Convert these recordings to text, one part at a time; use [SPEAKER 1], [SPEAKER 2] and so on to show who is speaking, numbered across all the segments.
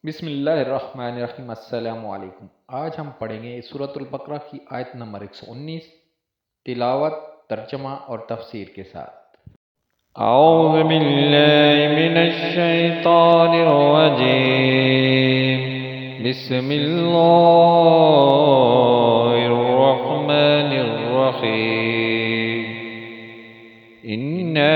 [SPEAKER 1] بسم اللہ الرحمن الرحیم۔ السلام علیکم۔ آج ہم پڑھیں گے سورۃ البقرہ کی آیت نمبر 119، تلاوت، ترجمہ اور تفسیر کے ساتھ۔
[SPEAKER 2] اعوذ باللہ من الشیطان الرجیم، بسم اللہ الرحمن الرحیم۔ انا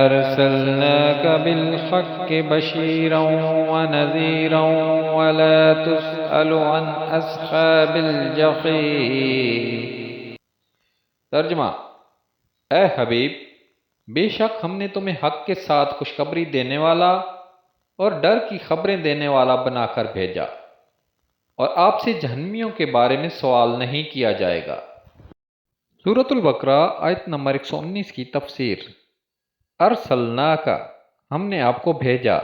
[SPEAKER 2] ارسلناک بالحق بشیرا ونذیرا ولا تسأل عن اصحاب الجحیم۔
[SPEAKER 1] ترجمہ: اے حبیب، بے شک ہم نے تمہیں حق کے ساتھ خوشخبری دینے والا اور ڈر کی خبریں دینے والا بنا کر بھیجا، اور آپ سے جہنمیوں کے بارے میں سوال نہیں کیا جائے گا۔ سورۃ البقرہ آیت نمبر 119 کی تفسیر۔ ارسلناک، ہم نے آپ کو بھیجا۔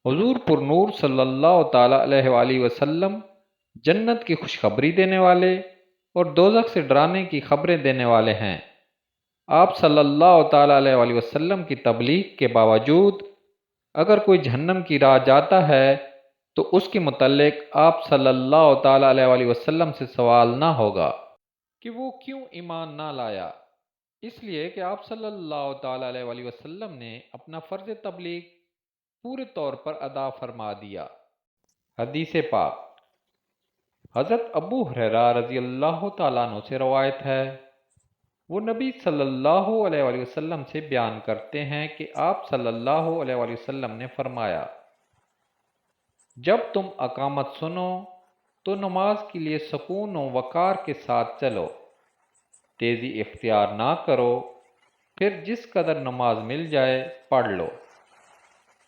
[SPEAKER 1] حضور پر نور صلی اللہ تعالیٰ علیہ وآلہ وسلم جنت کی خوشخبری دینے والے اور دوزخ سے ڈرانے کی خبریں دینے والے ہیں۔ آپ صلی اللہ تعالیٰ علیہ وآلہ وسلم کی تبلیغ کے باوجود اگر کوئی جہنم کی راہ جاتا ہے تو اس کے متعلق آپ صلی اللہ تعالیٰ علیہ وآلہ وسلم سے سوال نہ ہوگا کہ وہ کیوں ایمان نہ لایا، اس لیے کہ آپ صلی اللہ تعالیٰ علیہ وآلہ وسلم نے اپنا فرض تبلیغ پورے طور پر ادا فرما دیا۔ حدیث پاک۔ حضرت ابو ہریرہ رضی اللہ تعالیٰ عنہ سے روایت ہے، وہ نبی صلی اللہ علیہ وآلہ وسلم سے بیان کرتے ہیں کہ آپ صلی اللہ علیہ وآلہ وسلم نے فرمایا، جب تم اقامت سنو تو نماز کے لیے سکون و وقار کے ساتھ چلو، تیزی اختیار نہ کرو، پھر جس قدر نماز مل جائے پڑھ لو،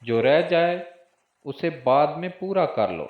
[SPEAKER 1] جو رہ جائے اسے بعد میں پورا کر لو۔